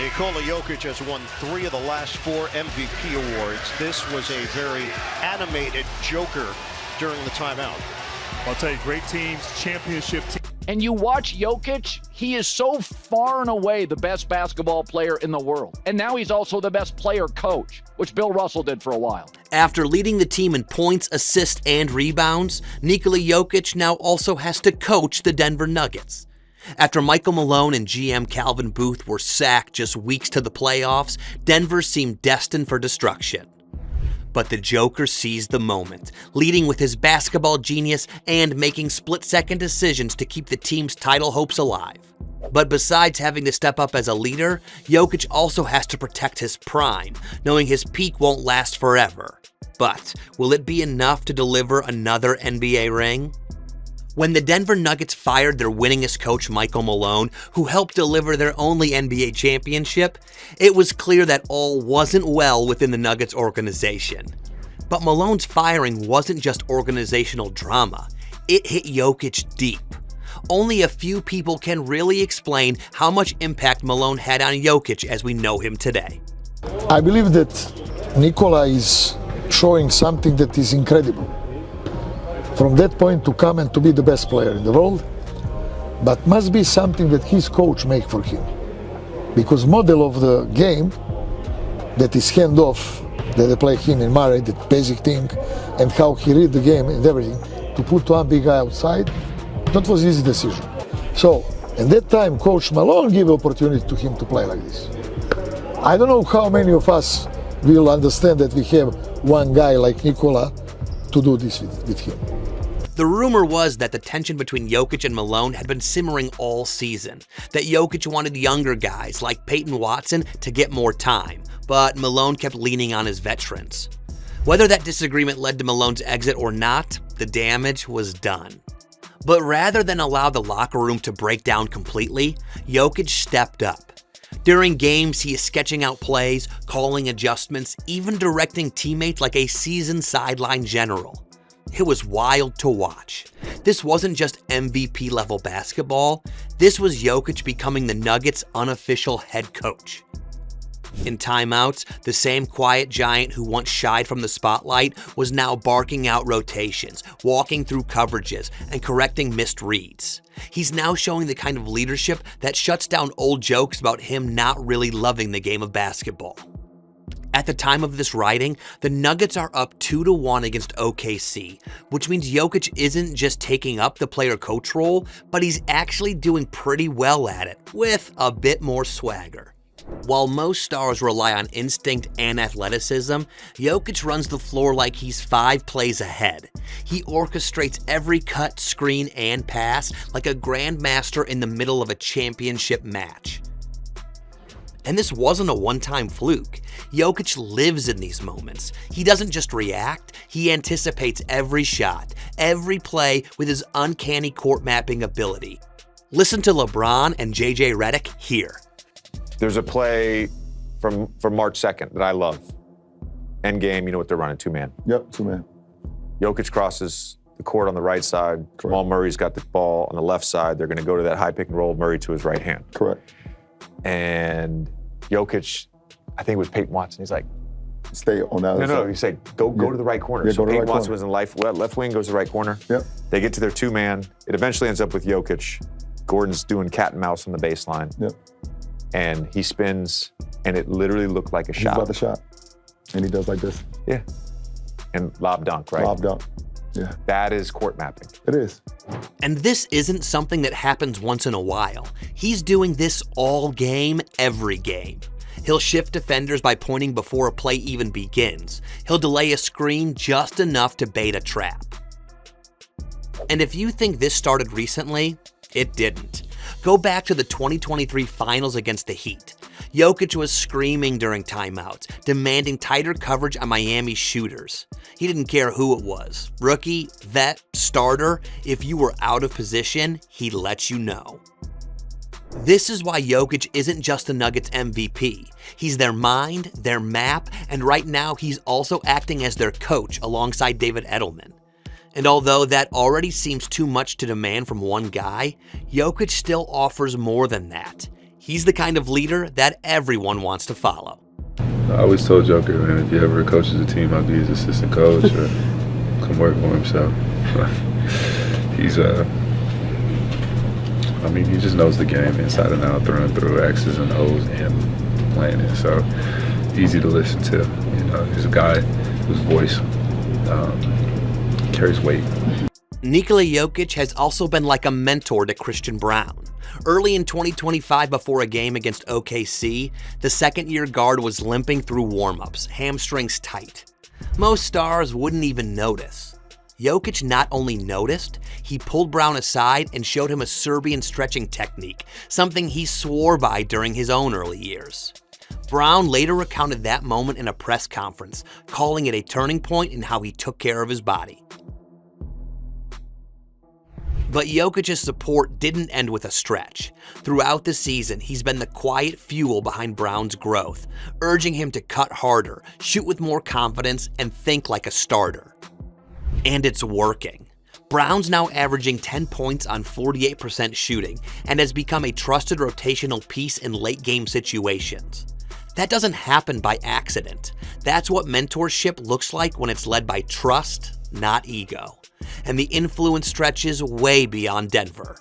Nikola Jokic has won 3 of the last 4 MVP awards. This was a very animated Joker during the timeout. I'll tell you, great teams, championship team. And you watch Jokic, he is so far and away the best basketball player in the world. And now he's also the best player coach, which Bill Russell did for a while. After leading the team in points, assists, and rebounds, Nikola Jokic now also has to coach the Denver Nuggets. After Michael Malone and GM Calvin Booth were sacked just weeks to the playoffs, Denver seemed destined for destruction. But the Joker seized the moment, leading with his basketball genius and making split-second decisions to keep the team's title hopes alive. But besides having to step up as a leader, Jokic also has to protect his prime, knowing his peak won't last forever. But will it be enough to deliver another NBA ring? When the Denver Nuggets fired their winningest coach Michael Malone, who helped deliver their only NBA championship, it was clear that all wasn't well within the Nuggets organization. But Malone's firing wasn't just organizational drama, it hit Jokic deep. Only a few people can really explain how much impact Malone had on Jokic as we know him today. I believe that Nikola is showing something that is incredible. From that point to come and to be the best player in the world, but must be something that his coach make for him. Because model of the game, that is handoff, that they play him in Murray, that basic thing, and how he read the game and everything, to put one big guy outside, that was easy decision. So, at that time, Coach Malone gave opportunity to him to play like this. I don't know how many of us will understand that we have one guy like Nikola to do this with him. The rumor was that the tension between Jokic and Malone had been simmering all season, that Jokic wanted younger guys like Peyton Watson to get more time, but Malone kept leaning on his veterans. Whether that disagreement led to Malone's exit or not, the damage was done. But rather than allow the locker room to break down completely, Jokic stepped up. During games, he is sketching out plays, calling adjustments, even directing teammates like a seasoned sideline general. It was wild to watch. This wasn't just MVP level basketball, this was Jokic becoming the Nuggets' unofficial head coach. In timeouts, the same quiet giant who once shied from the spotlight was now barking out rotations, walking through coverages, and correcting missed reads. He's now showing the kind of leadership that shuts down old jokes about him not really loving the game of basketball. At the time of this writing, the Nuggets are up 2-1 against OKC, which means Jokic isn't just taking up the player-coach role, but he's actually doing pretty well at it, with a bit more swagger. While most stars rely on instinct and athleticism, Jokic runs the floor like he's 5 plays ahead. He orchestrates every cut, screen, and pass like a grandmaster in the middle of a championship match. And this wasn't a one-time fluke. Jokic lives in these moments. He doesn't just react, he anticipates every shot, every play with his uncanny court mapping ability. Listen to LeBron and JJ Redick here. There's a play from March 2nd that I love. End game, you know what they're running, 2-man. Yep, 2-man. Jokic crosses the court on the right side. Jamal Murray's got the ball on the left side. They're going to go to that high pick and roll, Murray to his right hand. Correct. And Jokic, I think it was Peyton Watson. He's like, stay on that. No, he said, go to the right corner. Yeah, so Peyton right Watson corner. was in the left wing, goes to the right corner. Yep. They get to their 2-man. It eventually ends up with Jokic. Gordon's doing cat and mouse on the baseline. Yep. And he spins, and it literally looked like a shot. He's about the shot. And he does like this. Yeah. And lob dunk, right? Lob dunk. Yeah. That is court mapping. It is. And this isn't something that happens once in a while. He's doing this all game, every game. He'll shift defenders by pointing before a play even begins. He'll delay a screen just enough to bait a trap. And if you think this started recently, it didn't. Go back to the 2023 finals against the Heat. Jokic was screaming during timeouts, demanding tighter coverage on Miami's shooters. He didn't care who it was, rookie, vet, starter. If you were out of position, he'd let you know. This is why Jokic isn't just the Nuggets MVP. He's their mind, their map, and right now he's also acting as their coach alongside David Edelman. And although that already seems too much to demand from one guy, Jokic still offers more than that. He's the kind of leader that everyone wants to follow. I always told Joker, man, if he ever coaches a team, I'll be his assistant coach or come work for him. So he's he just knows the game inside and out, through and through, X's and O's, and playing it. So easy to listen to. You know, he's a guy whose voice carries weight. Nikola Jokic has also been like a mentor to Christian Braun. Early in 2025, before a game against OKC, the second-year guard was limping through warm-ups, hamstrings tight. Most stars wouldn't even notice. Jokic not only noticed, he pulled Braun aside and showed him a Serbian stretching technique, something he swore by during his own early years. Braun later recounted that moment in a press conference, calling it a turning point in how he took care of his body. But Jokic's support didn't end with a stretch. Throughout the season, he's been the quiet fuel behind Braun's growth, urging him to cut harder, shoot with more confidence, and think like a starter. And it's working. Braun's now averaging 10 points on 48% shooting and has become a trusted rotational piece in late-game situations. That doesn't happen by accident. That's what mentorship looks like when it's led by trust, not ego. And the influence stretches way beyond Denver.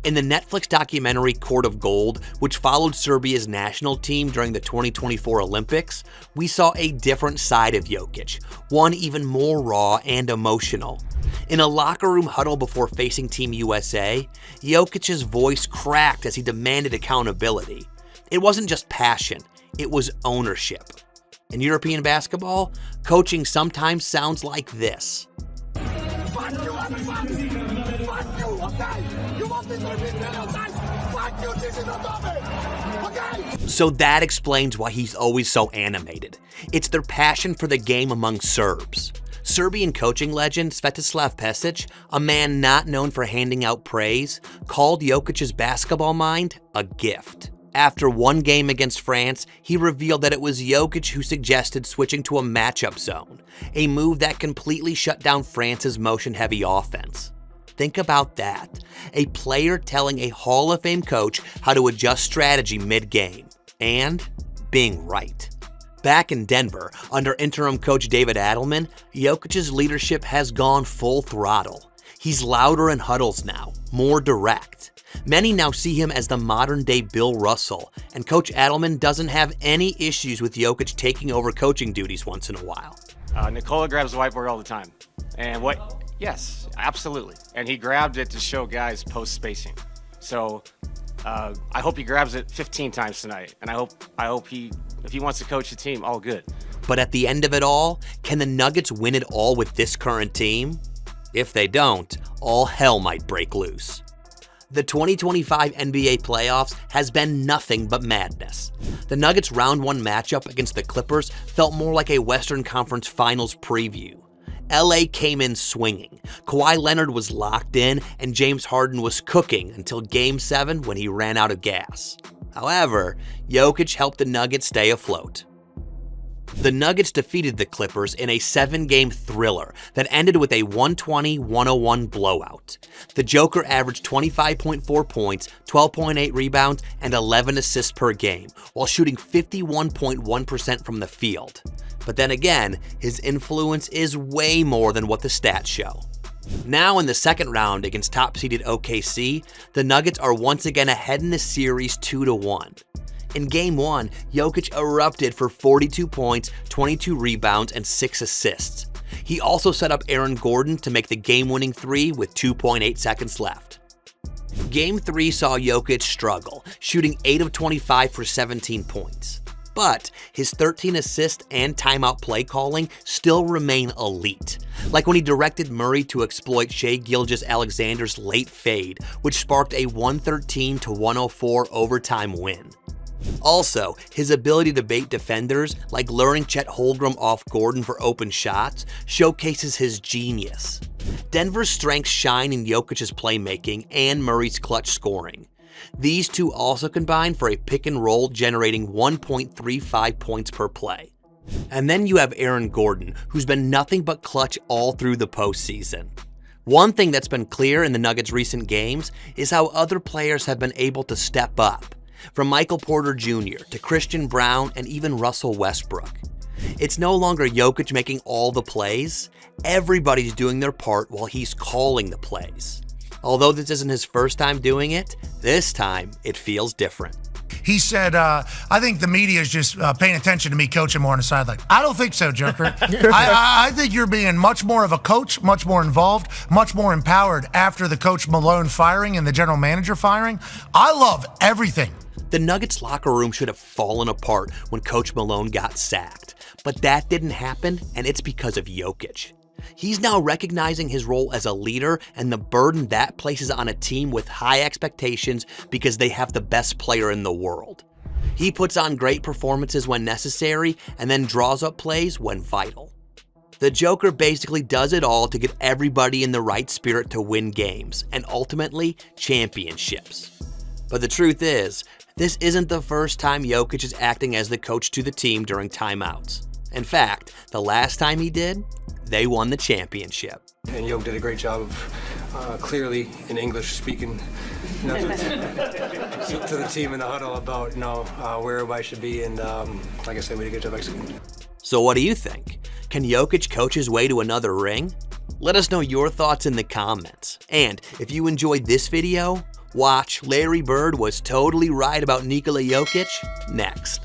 In the Netflix documentary Court of Gold, which followed Serbia's national team during the 2024 Olympics, we saw a different side of Jokic, one even more raw and emotional. In a locker room huddle before facing Team USA, Jokic's voice cracked as he demanded accountability. It wasn't just passion, it was ownership. In European basketball, coaching sometimes sounds like this. Fuck you, everybody! Fuck you, okay? You want this to repeat 10 times? Fuck you, this is a double! Okay? So that explains why he's always so animated. It's their passion for the game among Serbs. Serbian coaching legend Svetislav Pesic, a man not known for handing out praise, called Jokic's basketball mind a gift. After one game against France, he revealed that it was Jokic who suggested switching to a matchup zone, a move that completely shut down France's motion-heavy offense. Think about that. A player telling a Hall of Fame coach how to adjust strategy mid-game, and being right. Back in Denver, under interim coach David Adelman, Jokic's leadership has gone full throttle. He's louder in huddles now, more direct. Many now see him as the modern-day Bill Russell, and Coach Adelman doesn't have any issues with Jokic taking over coaching duties once in a while. Nikola grabs the whiteboard all the time. And what? Yes, absolutely. And he grabbed it to show guys post-spacing. So I hope he grabs it 15 times tonight. And I hope if he wants to coach the team, all good. But at the end of it all, can the Nuggets win it all with this current team? If they don't, all hell might break loose. The 2025 NBA playoffs has been nothing but madness. The Nuggets' round one matchup against the Clippers felt more like a Western Conference Finals preview. LA came in swinging. Kawhi Leonard was locked in, and James Harden was cooking until Game 7 when he ran out of gas. However, Jokic helped the Nuggets stay afloat. The Nuggets defeated the Clippers in a 7-game thriller that ended with a 120-101 blowout. The Joker averaged 25.4 points, 12.8 rebounds, and 11 assists per game, while shooting 51.1% from the field. But then again, his influence is way more than what the stats show. Now in the second round against top-seeded OKC, the Nuggets are once again ahead in the series 2-1. In Game 1, Jokic erupted for 42 points, 22 rebounds, and 6 assists. He also set up Aaron Gordon to make the game-winning three with 2.8 seconds left. Game 3 saw Jokic struggle, shooting 8 of 25 for 17 points. But his 13 assists and timeout play calling still remain elite, like when he directed Murray to exploit Gilgeous-Alexander's late fade, which sparked a 113-104 overtime win. Also, his ability to bait defenders, like luring Chet Holmgren off Gordon for open shots, showcases his genius. Denver's strengths shine in Jokic's playmaking and Murray's clutch scoring. These two also combine for a pick and roll generating 1.35 points per play. And then you have Aaron Gordon, who's been nothing but clutch all through the postseason. One thing that's been clear in the Nuggets' recent games is how other players have been able to step up, from Michael Porter Jr. to Christian Brown and even Russell Westbrook. It's no longer Jokic making all the plays. Everybody's doing their part while he's calling the plays. Although this isn't his first time doing it, this time it feels different. He said, I think the media is just paying attention to me coaching more on the sideline. I don't think so, Joker. I think you're being much more of a coach, much more involved, much more empowered after the coach Malone firing and the general manager firing. I love everything. The Nuggets locker room should have fallen apart when Coach Malone got sacked, but that didn't happen, and it's because of Jokic. He's now recognizing his role as a leader and the burden that places on a team with high expectations because they have the best player in the world. He puts on great performances when necessary and then draws up plays when vital. The Joker basically does it all to get everybody in the right spirit to win games and ultimately championships. But the truth is, this isn't the first time Jokic is acting as the coach to the team during timeouts. In fact, the last time he did, they won the championship. And Jokic did a great job of clearly in English speaking to the team in the huddle about where everybody should be, and like I said, we did a good job executing. So what do you think? Can Jokic coach his way to another ring? Let us know your thoughts in the comments. And if you enjoyed this video, watch Larry Bird Was Totally Right About Nikola Jokic next.